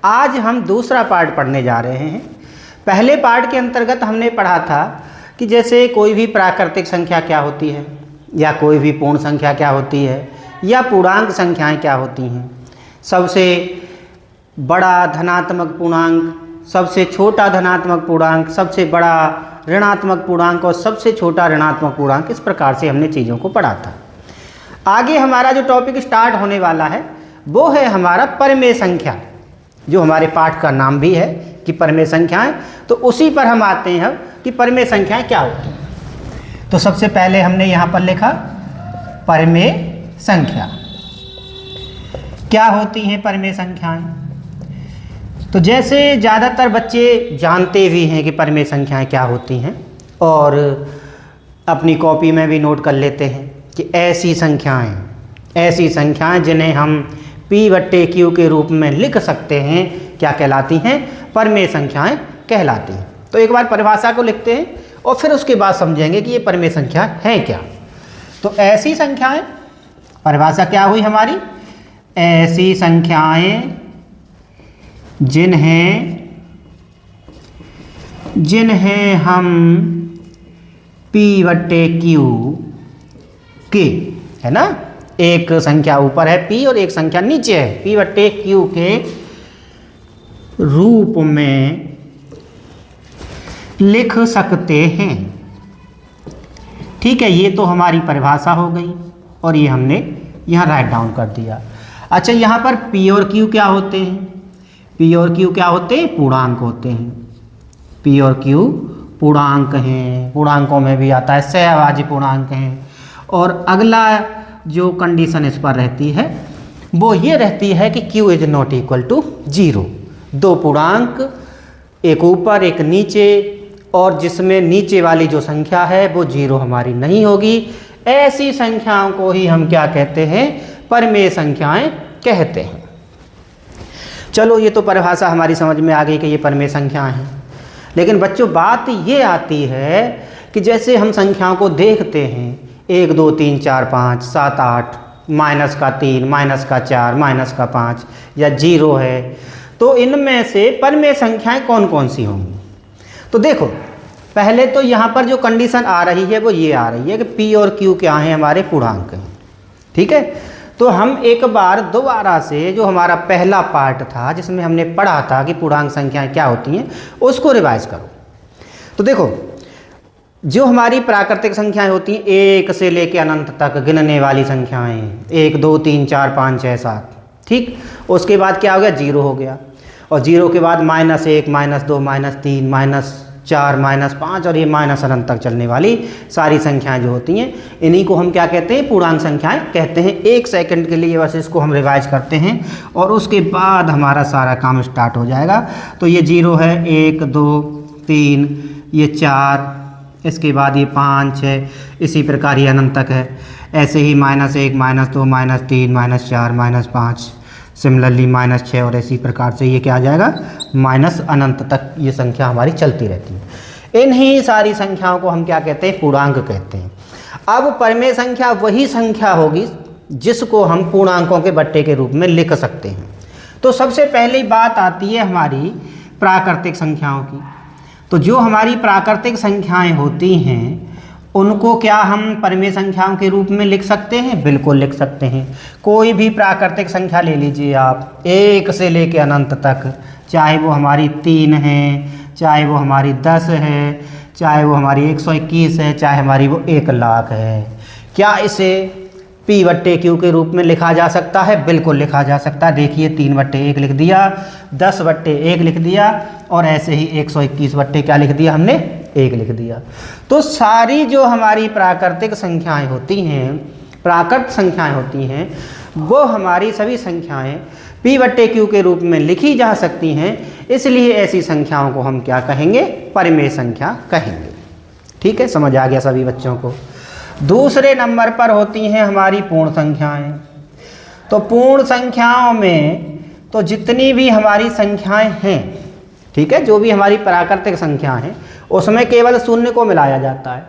आज हम दूसरा पार्ट पढ़ने जा रहे हैं। पहले पार्ट के अंतर्गत हमने पढ़ा था कि जैसे कोई भी प्राकृतिक संख्या क्या होती है, या कोई भी पूर्ण संख्या क्या होती है, या पूर्णांक संख्याएं क्या होती हैं। सबसे बड़ा धनात्मक पूर्णांक, सबसे छोटा धनात्मक पूर्णांक, सबसे बड़ा ऋणात्मक पूर्णांक और सबसे छोटा ऋणात्मक पूर्णांक, इस प्रकार से हमने चीज़ों को पढ़ा था। आगे हमारा जो टॉपिक स्टार्ट होने वाला है वो है हमारा परमेय संख्या, जो हमारे पाठ का नाम भी है कि परमेय संख्याएं। तो उसी पर हम आते हैं अब कि परमेय संख्याएं क्या होती हैं। तो सबसे पहले हमने यहाँ पर लिखा परमेय संख्या क्या होती हैं। परमेय संख्याएं तो जैसे ज़्यादातर बच्चे जानते भी हैं कि परमेय संख्याएं क्या होती हैं, और अपनी कॉपी में भी नोट कर लेते हैं कि ऐसी संख्याएं जिन्हें हम P/Q के रूप में लिख सकते हैं क्या कहलाती हैं, परमेय संख्याएं कहलाती हैं। तो एक बार परिभाषा को लिखते हैं और फिर उसके बाद समझेंगे कि ये परमेय संख्या है क्या। तो ऐसी संख्याएं, परिभाषा क्या हुई हमारी, ऐसी संख्याएं जिन्हें हम P/Q के, है ना, एक संख्या ऊपर है P और एक संख्या नीचे है, P/Q के रूप में लिख सकते हैं। ठीक है, ये तो हमारी परिभाषा हो गई और ये हमने यहाँ राइट डाउन कर दिया। अच्छा, यहाँ पर P और Q क्या होते हैं? P और Q क्या होते हैं? पूर्णांक होते हैं। P और Q पूर्णांक हैं, पूर्णांकों में भी आता है सहभाज्य पूर्णांक हैं। और अगला जो कंडीशन इस पर रहती है वो ये रहती है कि Q is not equal to 0। दो पूर्णांक, एक ऊपर एक नीचे, और जिसमें नीचे वाली जो संख्या है वो 0 हमारी नहीं होगी। ऐसी संख्याओं को ही हम क्या कहते हैं, परमेय संख्याएं कहते हैं। चलो, ये तो परिभाषा हमारी समझ में आ गई कि ये परमेय संख्याएं हैं। लेकिन बच्चों, बात ये आती है कि जैसे हम संख्याओं को देखते हैं 1 2 3 4 5 7 8, माइनस का 3, माइनस का 4, माइनस का 5 या 0 है, तो इनमें से परमेय संख्याएं कौन कौन सी होंगी। तो देखो, पहले तो यहाँ पर जो कंडीशन आ रही है वो ये आ रही है कि P और Q क्या हैं, हमारे पूर्णांक हैं। ठीक है, तो हम एक बार दोबारा से जो हमारा पहला पार्ट था जिसमें हमने पढ़ा था कि पूर्णांक संख्याएं क्या होती हैं, उसको रिवाइज करो। तो देखो, जो हमारी प्राकृतिक संख्याएं होती हैं 1 से लेकर अनंत तक गिनने वाली संख्याएं, 1 2 3 4 5 6 7, ठीक। उसके बाद क्या हो गया, 0 हो गया, और 0 के बाद -1 -2 -3 -4 -5 और ये माइनस अनंत तक चलने वाली सारी संख्याएं जो होती हैं, इन्हीं को हम क्या कहते हैं, पूर्णांक संख्याएं कहते हैं। 1 सेकंड के लिए बस इसको हम रिवाइज करते हैं और उसके बाद हमारा सारा काम स्टार्ट हो जाएगा। तो ये 0 है, 1 2 3, ये 4, इसके बाद ये 5 6, इसी प्रकार ये अनंत तक है। ऐसे ही -1 -2 -3 -4 -5, सिमिलरली -6, और इसी प्रकार से ये क्या आ जाएगा, माइनस अनंत तक ये संख्या हमारी चलती रहती है। इन्हीं सारी संख्याओं को हम क्या कहते हैं, पूर्णांक कहते हैं। अब परमेय संख्या वही संख्या होगी जिसको हम पूर्णांकों के बट्टे के रूप में लिख सकते हैं। तो सबसे पहली बात आती है हमारी प्राकृतिक संख्याओं की। तो जो हमारी प्राकृतिक संख्याएं होती हैं उनको क्या हम परमेय संख्याओं के रूप में लिख सकते हैं? बिल्कुल लिख सकते हैं। कोई भी प्राकृतिक संख्या ले लीजिए आप, 1 से लेकर अनंत तक, चाहे वो हमारी 3 है, चाहे वो हमारी 10 है, चाहे वो हमारी 121 है, चाहे हमारी वो 1 लाख है। क्या इसे P/Q के रूप में लिखा जा सकता है? बिल्कुल लिखा जा सकता है। देखिए, 3/1 लिख दिया, 10/1 लिख दिया, और ऐसे ही 121 क्या लिख दिया हमने, 1 लिख दिया। तो सारी जो हमारी प्राकृतिक संख्याएं होती हैं, प्राकृत संख्याएं होती हैं, वो हमारी सभी संख्याएं P/Q के रूप में लिखी जा सकती हैं। इसलिए ऐसी संख्याओं को हम क्या कहेंगे, परमेय संख्या कहेंगे। ठीक है, समझ आ गया सभी बच्चों को। दूसरे नंबर पर होती हैं हमारी पूर्ण संख्याएं। तो पूर्ण संख्याओं में तो जितनी भी हमारी संख्याएं हैं, ठीक है, जो भी हमारी प्राकृतिक संख्या हैं, उसमें केवल शून्य को मिलाया जाता है,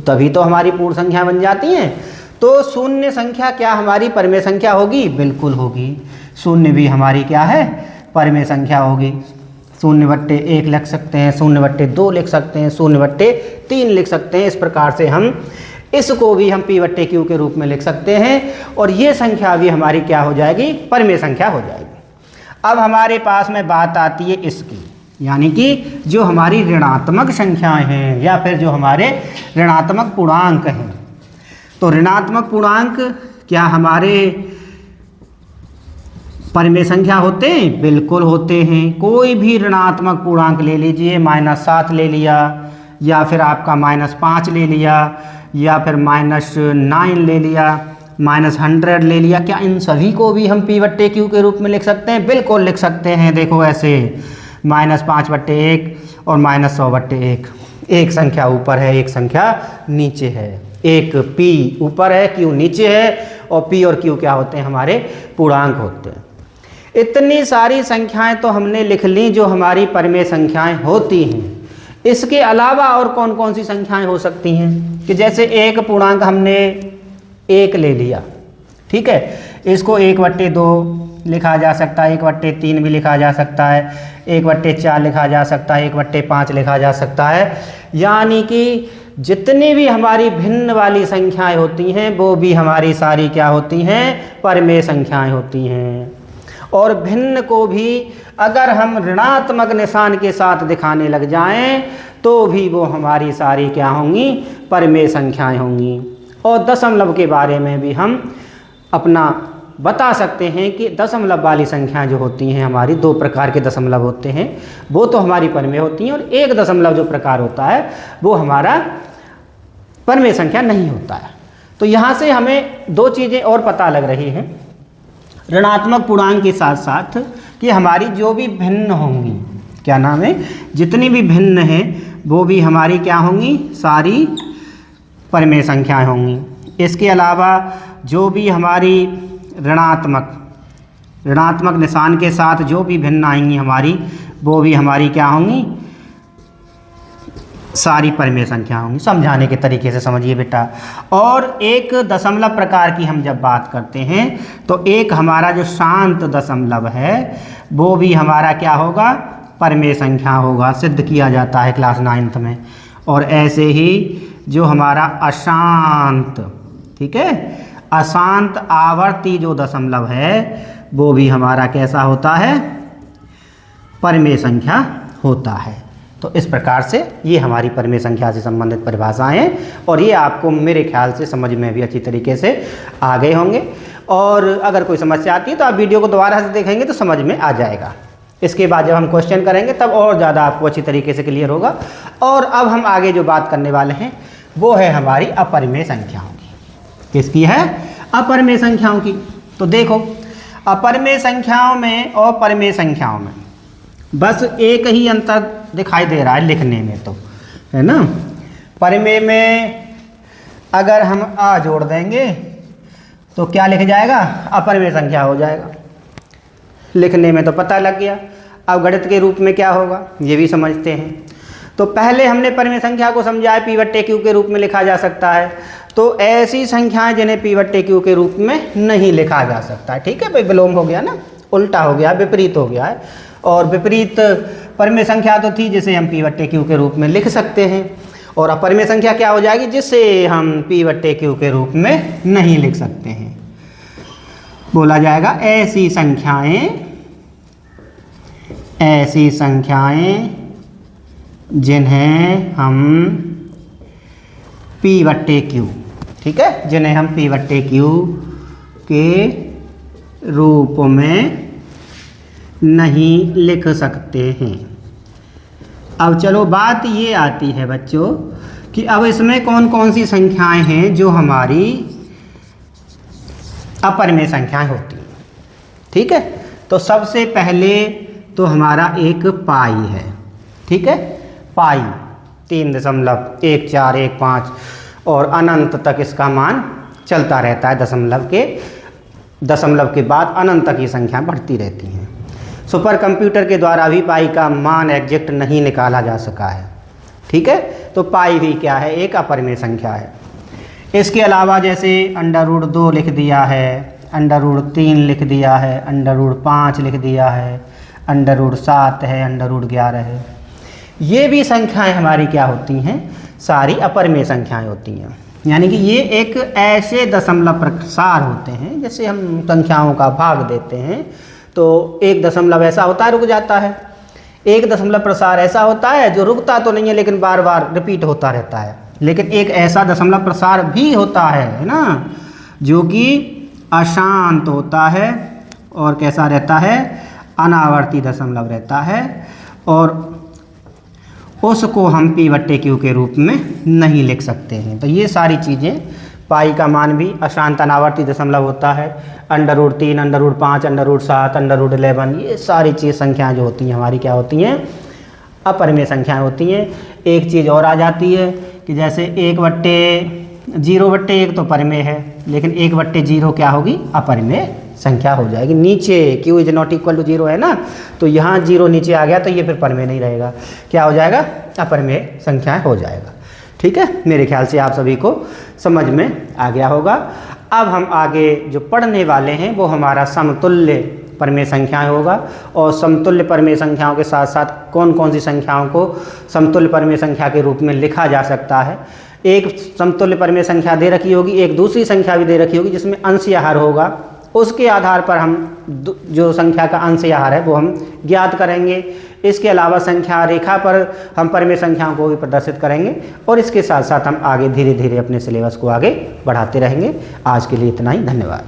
तभी तो हमारी पूर्ण संख्या बन जाती हैं। तो शून्य संख्या क्या हमारी परमेय संख्या होगी? बिल्कुल होगी। शून्य भी हमारी क्या है? परिमेय संख्या होगी। 0/1 लिख सकते हैं, 0/2 लिख सकते हैं, 0/3 लिख सकते हैं। इस प्रकार से हम इसको भी हम P/Q के रूप में लिख सकते हैं और ये संख्या भी हमारी क्या हो जाएगी, परिमेय संख्या हो जाएगी। अब हमारे पास में बात आती है इसकी, यानी कि जो हमारी ऋणात्मक संख्याएं हैं या फिर जो हमारे ऋणात्मक पूर्णांक हैं। तो ऋणात्मक पूर्णांक क्या हमारे परिमेय संख्या होते हैं? बिल्कुल होते हैं। कोई भी ऋणात्मक पूर्णांक ले लीजिए, -7 ले लिया या फिर आपका -5 ले लिया या फिर -9 ले लिया, -100 ले लिया, क्या इन सभी को भी हम P/Q के रूप में लिख सकते हैं? बिल्कुल लिख सकते हैं। देखो ऐसे -5/1 और -100/1। एक संख्या ऊपर है, एक संख्या नीचे है। एक P ऊपर है, Q नीचे है और P और Q क्या होते हैं? हमारे पूर्णांक होते हैं। इतनी सारी संख्याएं तो हमने लिख ली जो हमारी परिमेय संख्याएं होती हैं। इसके अलावा और कौन कौन सी संख्याएं हो सकती हैं? कि जैसे एक पूर्णांक हमने 1 ले लिया, ठीक है, इसको 1/2 लिखा जा सकता है, 1/3 भी लिखा जा सकता है, 1/4 लिखा जा सकता है, 1/5 लिखा जा सकता है। यानी कि जितनी भी हमारी भिन्न वाली संख्याएं होती हैं वो भी हमारी सारी क्या होती हैं? परिमेय संख्याएं होती हैं। और भिन्न को भी अगर हम ऋणात्मक निशान के साथ दिखाने लग जाएं तो भी वो हमारी सारी क्या होंगी? परिमेय संख्याएं होंगी। और दशमलव के बारे में भी हम अपना बता सकते हैं कि दशमलव वाली संख्याएं जो होती हैं हमारी, 2 प्रकार के दशमलव होते हैं, वो तो हमारी परिमेय होती हैं और एक दशमलव जो प्रकार होता है वो हमारा परिमेय संख्या नहीं होता है। तो यहाँ से हमें 2 चीज़ें और पता लग रही हैं ऋणात्मक पूर्णांक के साथ साथ कि हमारी जो भी भिन्न होंगी, क्या नाम है, जितनी भी भिन्न हैं वो भी हमारी क्या होंगी? सारी परिमेय संख्याएं होंगी। इसके अलावा जो भी हमारी ऋणात्मक निशान के साथ जो भी भिन्न आएंगी हमारी, वो भी हमारी क्या होंगी? सारी परिमेय संख्या होंगी। समझाने के तरीके से समझिए बेटा। और एक दशमलव प्रकार की हम जब बात करते हैं तो एक हमारा जो शांत दशमलव है वो भी हमारा क्या होगा? परिमेय संख्या होगा। सिद्ध किया जाता है क्लास 9th में। और ऐसे ही जो हमारा अशांत, ठीक है, अशांत आवर्ती जो दशमलव है वो भी हमारा कैसा होता है? परिमेय संख्या होता है। तो इस प्रकार से ये हमारी परिमेय संख्या से संबंधित परिभाषाएं हैं और ये आपको मेरे ख्याल से समझ में भी अच्छी तरीके से आ गए होंगे। और अगर कोई समस्या आती है तो आप वीडियो को दोबारा से देखेंगे तो समझ में आ जाएगा। इसके बाद जब हम क्वेश्चन करेंगे तब और ज़्यादा आपको अच्छी तरीके से क्लियर होगा। और अब हम आगे जो बात करने वाले हैं वो है हमारी अपरिमेय संख्याओं की। किसकी है? अपरिमेय संख्याओं की। तो देखो, अपरिमेय संख्याओं में और परिमेय संख्याओं में बस एक ही अंतर दिखाई दे रहा है लिखने में, तो है ना। परिमेय में अगर हम आ जोड़ देंगे तो क्या लिख जाएगा? अपरिमेय संख्या हो जाएगा। लिखने में तो पता लग गया। अब गणित के रूप में क्या होगा ये भी समझते हैं। तो पहले हमने परिमेय संख्या को समझा है P/Q के रूप में लिखा जा सकता है। तो ऐसी संख्याएं जिन्हें P/Q के रूप में नहीं लिखा जा सकता है, ठीक है भाई, विलोम हो गया ना, उल्टा हो गया, विपरीत हो गया है। और विपरीत परिमेय संख्या तो थी जिसे हम P/Q के रूप में लिख सकते हैं। और अपरिमेय संख्या क्या हो जाएगी? जिसे हम P/Q के रूप में नहीं लिख सकते हैं। बोला जाएगा ऐसी संख्याएं जिन्हें हम P/Q, ठीक है, जिन्हें हम P/Q के रूप में नहीं लिख सकते हैं। अब चलो बात ये आती है बच्चों कि अब इसमें कौन कौन सी संख्याएं हैं जो हमारी अपरिमेय संख्याएं होती हैं, ठीक है। तो सबसे पहले तो हमारा एक पाई है, ठीक है, पाई 3.1415 और अनंत तक इसका मान चलता रहता है। दशमलव के बाद अनंत तक ये संख्या बढ़ती रहती हैं। सुपर कंप्यूटर के द्वारा भी पाई का मान एग्जैक्ट नहीं निकाला जा सका है, ठीक है। तो पाई भी क्या है? एक अपरिमेय संख्या है। इसके अलावा जैसे √2 लिख दिया है, √3 लिख दिया है, √5 लिख दिया है, √7 है, √11 है। ये भी संख्याएं हमारी क्या होती हैं, सारी अपरिमेय संख्याएं होती हैं। यानी कि ये एक ऐसे दशमलव प्रसार होते हैं, जैसे हम संख्याओं का भाग देते हैं तो एक दशमलव ऐसा होता है रुक जाता है, एक दशमलव प्रसार ऐसा होता है जो रुकता तो नहीं है लेकिन बार बार रिपीट होता रहता है। लेकिन एक ऐसा दशमलव प्रसार भी होता है ना, जो कि अशांत होता है और कैसा रहता है, अनावर्ती दशमलव रहता है, और उसको हम P/Q के रूप में नहीं लिख सकते हैं। तो ये सारी चीज़ें, पाई का मान भी अशांत अनावर्ती दशमलव होता है, √3, √5, √7, √11, ये सारी चीज़ संख्याएं जो होती हैं हमारी क्या होती हैं, अपरिमेय संख्याएं होती हैं। एक चीज़ और आ जाती है कि जैसे 1/0/1 तो परिमेय है, लेकिन 1/0 क्या होगी, अपरिमेय संख्या हो जाएगी। नीचे Q = 0 है ना, तो यहाँ 0 नीचे आ गया तो ये फिर परिमेय नहीं रहेगा, क्या हो जाएगा, अपरिमेय संख्याएं हो जाएगा। ठीक है, मेरे ख्याल से आप सभी को समझ में आ गया होगा। अब हम आगे जो पढ़ने वाले हैं वो हमारा समतुल्य परिमेय संख्याएं होगा, और समतुल्य परिमेय संख्याओं के साथ साथ कौन कौन सी संख्याओं को समतुल्य परिमेय संख्या के रूप में लिखा जा सकता है। एक समतुल्य परिमेय संख्या दे रखी होगी, एक दूसरी संख्या भी दे रखी होगी जिसमें अंश या हर होगा, उसके आधार पर हम जो संख्या का अंश या हर है वो हम ज्ञात करेंगे। इसके अलावा संख्या रेखा पर हम परिमेय संख्याओं को भी प्रदर्शित करेंगे, और इसके साथ साथ हम आगे धीरे धीरे अपने सिलेबस को आगे बढ़ाते रहेंगे। आज के लिए इतना ही, धन्यवाद।